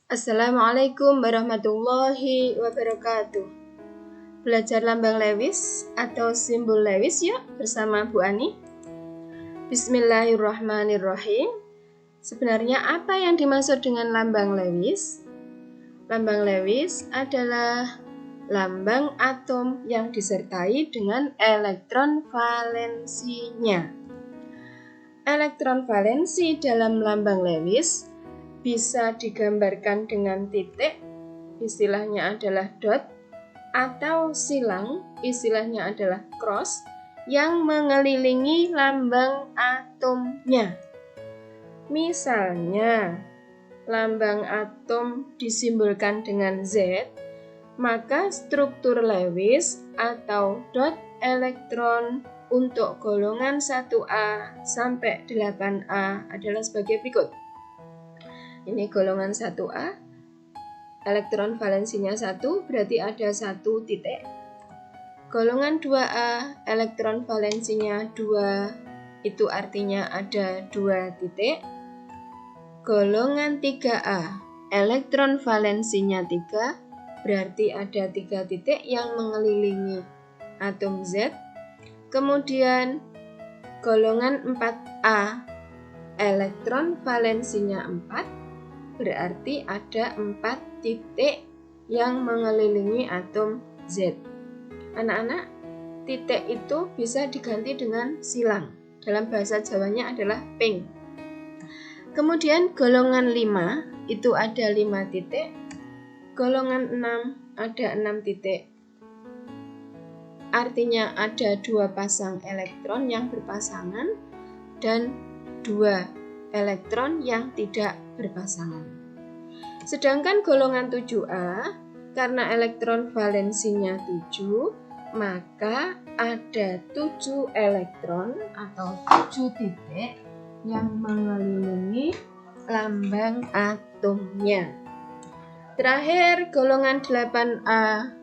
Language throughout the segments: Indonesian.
Assalamualaikum warahmatullahi wabarakatuh. Belajar lambang Lewis atau simbol Lewis yuk bersama Bu Ani. Bismillahirrahmanirrahim. Sebenarnya apa yang dimaksud dengan lambang Lewis? Lambang Lewis adalah lambang atom yang disertai dengan elektron valensinya. Elektron valensi dalam lambang Lewis bisa digambarkan dengan titik, istilahnya adalah dot, atau silang, istilahnya adalah cross, yang mengelilingi lambang atomnya. Misalnya, lambang atom disimbolkan dengan Z, maka struktur Lewis atau dot elektron untuk golongan 1A sampai 8A adalah sebagai berikut. Ini golongan 1A, elektron valensinya 1, berarti ada 1 titik. Golongan 2A, elektron valensinya 2, itu artinya ada 2 titik. Golongan 3A, elektron valensinya 3, berarti ada 3 titik yang mengelilingi atom Z. Kemudian golongan 4A, elektron valensinya 4, berarti ada 4 titik yang mengelilingi atom Z. Anak-anak, titik itu bisa diganti dengan silang. Dalam bahasa Jawanya adalah ping. Kemudian golongan 5 itu ada 5 titik. Golongan 6 ada 6 titik. Artinya ada 2 pasang elektron yang berpasangan dan 2 elektron yang tidak berpasangan. Sedangkan golongan 7A, karena elektron valensinya 7, maka ada 7 elektron atau 7 titik yang mengelilingi lambang atomnya. Terakhir, golongan 8A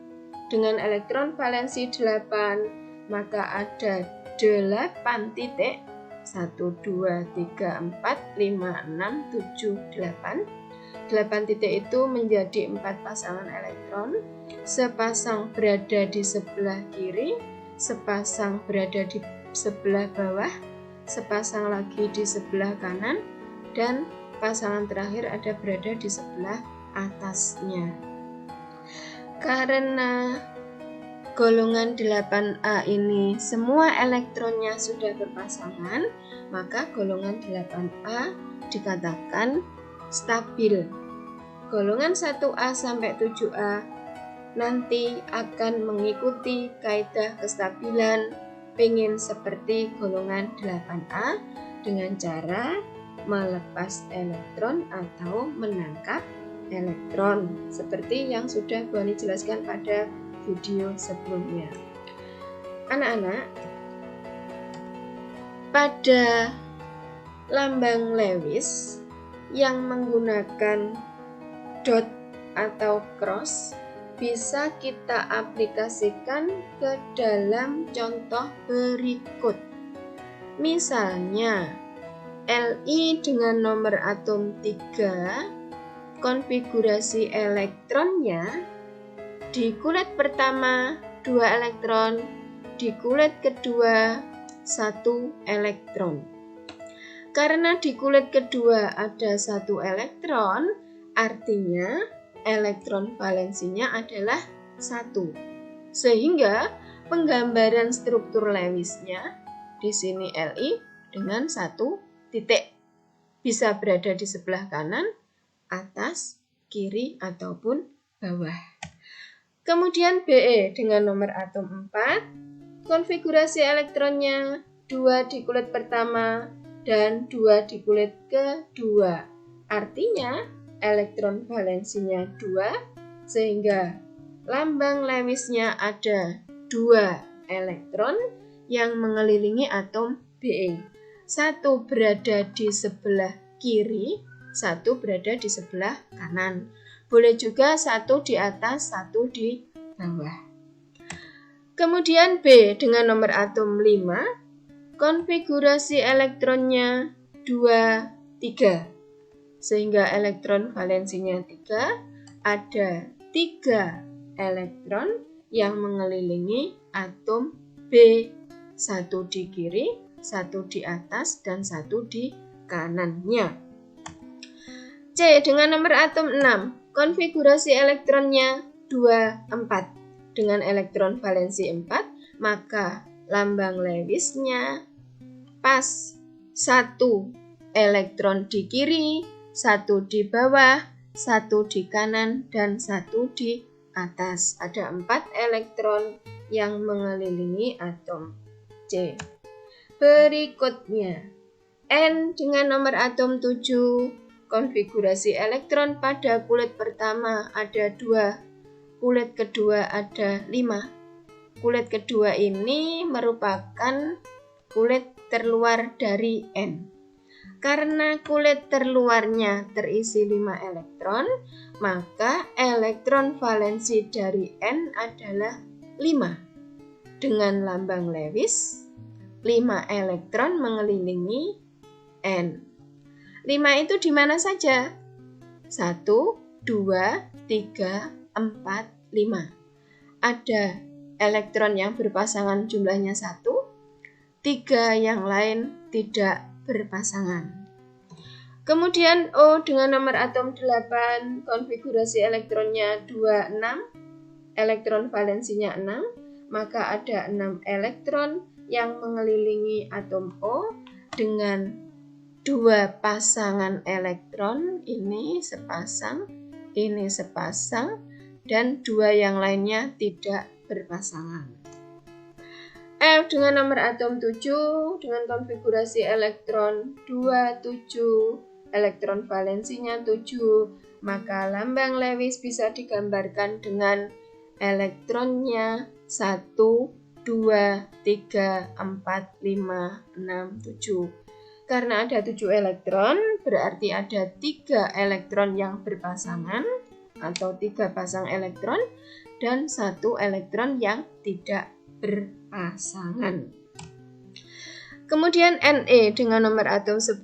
dengan elektron valensi 8, maka ada 8 titik, 1, 2, 3, 4, 5, 6, 7, 8. 8 titik itu menjadi 4 pasangan elektron, sepasang berada di sebelah kiri, sepasang berada di sebelah bawah, sepasang lagi di sebelah kanan, dan pasangan terakhir ada berada di sebelah atasnya. Karena golongan 8A ini semua elektronnya sudah berpasangan, maka golongan 8A dikatakan stabil. Golongan 1A sampai 7A nanti akan mengikuti kaidah kestabilan pingin seperti golongan 8A dengan cara melepas elektron atau menangkap elektron seperti yang sudah Bu Ani jelaskan pada video sebelumnya. Anak-anak, pada lambang Lewis yang menggunakan dot atau cross bisa kita aplikasikan ke dalam contoh berikut. Misalnya, Li dengan nomor atom 3, konfigurasi elektronnya di kulit pertama 2 elektron, di kulit kedua 1 elektron. Karena di kulit kedua ada 1 elektron, artinya elektron valensinya adalah 1. Sehingga penggambaran struktur Lewisnya di sini Li dengan 1 titik. Bisa berada di sebelah kanan, atas, kiri, ataupun bawah. Kemudian Be dengan nomor atom 4, konfigurasi elektronnya 2 di kulit pertama dan 2 di kulit kedua. Artinya elektron valensinya 2, sehingga lambang Lewisnya ada 2 elektron yang mengelilingi atom Be. 1 berada di sebelah kiri, 1 berada di sebelah kanan. Boleh juga 1 di atas, 1 di bawah. Kemudian B dengan nomor atom 5, konfigurasi elektronnya 2, 3. sehingga elektron valensinya 3, ada 3 elektron yang mengelilingi atom B, 1 di kiri, 1 di atas, dan 1 di kanannya. C. Dengan nomor atom 6, konfigurasi elektronnya 2, 4. Dengan elektron valensi 4, maka lambang Lewisnya pas 1 elektron di kiri, 1 di bawah, 1 di kanan, dan 1 di atas. Ada 4 elektron yang mengelilingi atom C. Berikutnya, N dengan nomor atom 7, konfigurasi elektron pada kulit pertama ada 2, kulit kedua ada 5. Kulit kedua ini merupakan kulit terluar dari N. Karena kulit terluarnya terisi 5 elektron, maka elektron valensi dari N adalah 5. Dengan lambang Lewis, 5 elektron mengelilingi N. 5 itu di mana saja? 1, 2, 3, 4, 5. Ada elektron yang berpasangan jumlahnya 1, 3 yang lain tidak berpasangan. Kemudian O dengan nomor atom 8, konfigurasi elektronnya 2, 6, elektron valensinya 6, maka ada 6 elektron yang mengelilingi atom O dengan 2 pasangan elektron, ini sepasang, dan 2 yang lainnya tidak berpasangan. F dengan nomor atom 7 dengan konfigurasi elektron 2, 7, elektron valensinya 7, maka lambang Lewis bisa digambarkan dengan elektronnya 1, 2, 3, 4, 5, 6, 7. Karena ada 7 elektron, berarti ada 3 elektron yang berpasangan atau 3 pasang elektron dan 1 elektron yang tidak berpasangan. Kemudian Ne dengan nomor atom 10,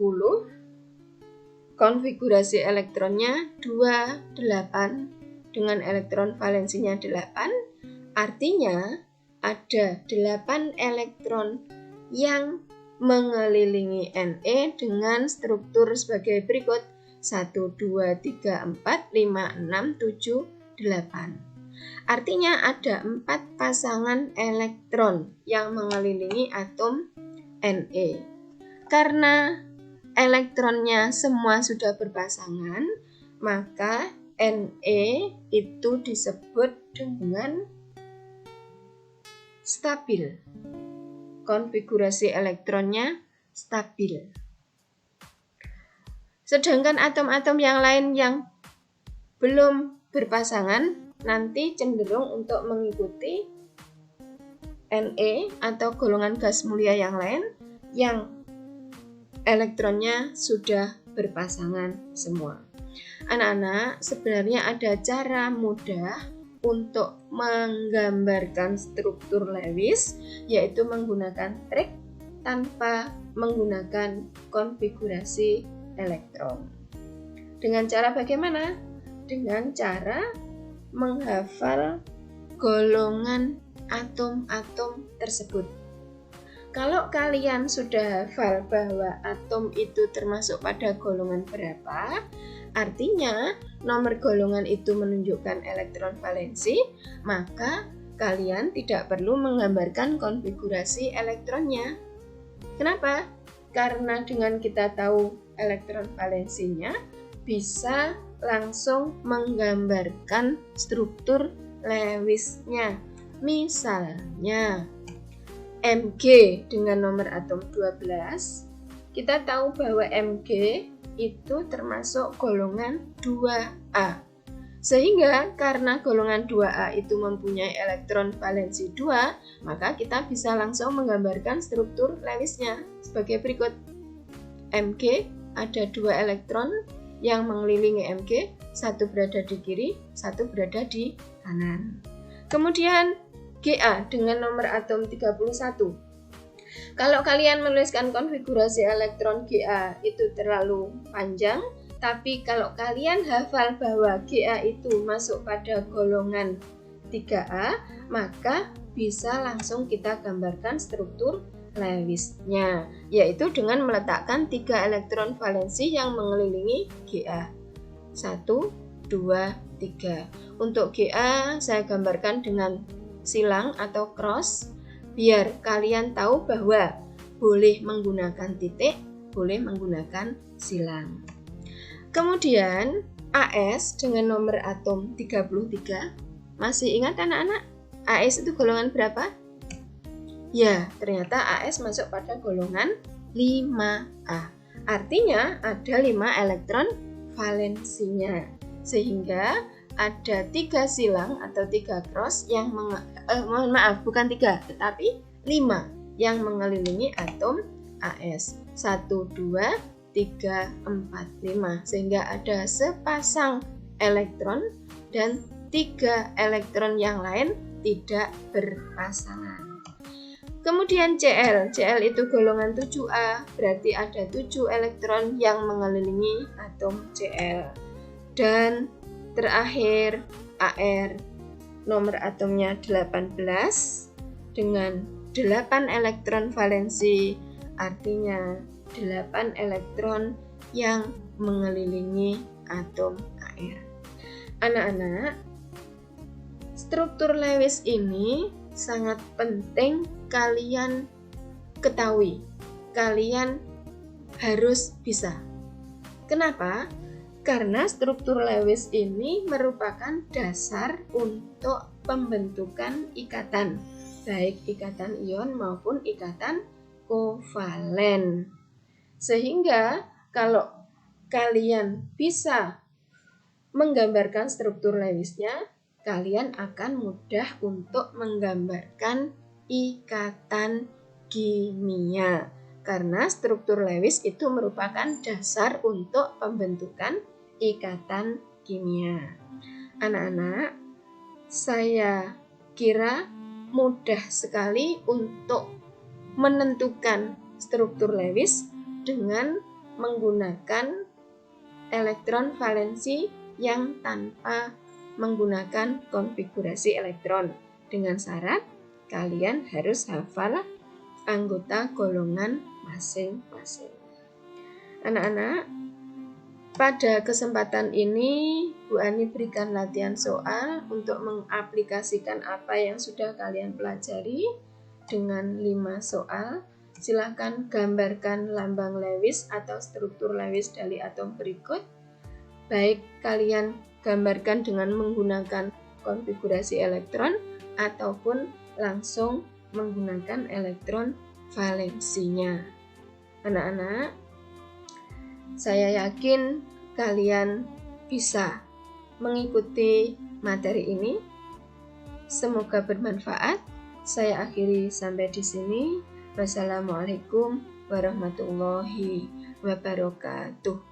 konfigurasi elektronnya 2, 8 dengan elektron valensinya 8, artinya ada 8 elektron yang mengelilingi Ne dengan struktur sebagai berikut: 1, 2, 3, 4, 5, 6, 7, 8. Artinya ada 4 pasangan elektron yang mengelilingi atom Ne. Karena elektronnya semua sudah berpasangan, maka Ne itu disebut dengan stabil. Konfigurasi elektronnya stabil. Sedangkan atom-atom yang lain yang belum berpasangan nanti cenderung untuk mengikuti Ne atau golongan gas mulia yang lain yang elektronnya sudah berpasangan semua. Anak-anak, sebenarnya ada cara mudah untuk menggambarkan struktur Lewis, yaitu menggunakan trik tanpa menggunakan konfigurasi elektron. Dengan cara bagaimana? Dengan cara menghafal golongan atom-atom tersebut. Kalau kalian sudah hafal bahwa atom itu termasuk pada golongan berapa, artinya nomor golongan itu menunjukkan elektron valensi, maka kalian tidak perlu menggambarkan konfigurasi elektronnya. Kenapa? Karena dengan kita tahu elektron valensinya, bisa langsung menggambarkan struktur Lewisnya. Misalnya Mg dengan nomor atom 12, kita tahu bahwa Mg itu termasuk golongan 2A. Sehingga karena golongan 2A itu mempunyai elektron valensi 2, maka kita bisa langsung menggambarkan struktur Lewisnya sebagai berikut. Mg ada 2 elektron yang mengelilingi Mg, 1 berada di kiri, 1 berada di kanan. Kemudian Ga dengan nomor atom 31. Kalau kalian menuliskan konfigurasi elektron Ga itu terlalu panjang, Tapi kalau kalian hafal bahwa Ga itu masuk pada golongan 3A, maka bisa langsung kita gambarkan struktur Lewis-nya, yaitu dengan meletakkan 3 elektron valensi yang mengelilingi Ga. 1, 2, 3. Untuk Ga saya gambarkan dengan silang atau cross, biar kalian tahu bahwa boleh menggunakan titik, boleh menggunakan silang. Kemudian AS dengan nomor atom 33. Masih ingat anak-anak? AS itu golongan berapa? Ya, ternyata AS masuk pada golongan 5A. Artinya ada 5 elektron valensinya. Sehingga ada 3 silang atau 3 cross yang bukan 3, tetapi 5 yang mengelilingi atom AS. 1, 2, 3, 4, 5. Sehingga ada sepasang elektron dan 3 elektron yang lain tidak berpasangan. Kemudian Cl itu golongan 7A, berarti ada 7 elektron yang mengelilingi atom Cl. Dan terakhir Ar, nomor atomnya 18 dengan 8 elektron valensi, artinya 8 elektron yang mengelilingi atom Ar. Anak-anak, struktur Lewis ini sangat penting kalian ketahui. Kalian harus bisa. Kenapa? Karena struktur Lewis ini merupakan dasar untuk pembentukan ikatan, baik ikatan ion maupun ikatan kovalen. Sehingga kalau kalian bisa menggambarkan struktur Lewisnya, kalian akan mudah untuk menggambarkan ikatan kimia. Karena struktur Lewis itu merupakan dasar untuk pembentukan ikatan kimia. Anak-anak, saya kira mudah sekali untuk menentukan struktur Lewis dengan menggunakan elektron valensi yang tanpa menggunakan konfigurasi elektron. Dengan syarat kalian harus hafal anggota golongan masing-masing. Anak-anak, pada kesempatan ini Bu Ani berikan latihan soal untuk mengaplikasikan apa yang sudah kalian pelajari dengan 5 soal. Silakan gambarkan lambang Lewis atau struktur Lewis dari atom berikut. Baik kalian gambarkan dengan menggunakan konfigurasi elektron ataupun langsung menggunakan elektron valensinya. Anak-anak, saya yakin kalian bisa mengikuti materi ini. Semoga bermanfaat. Saya akhiri sampai di sini. Wassalamualaikum warahmatullahi wabarakatuh.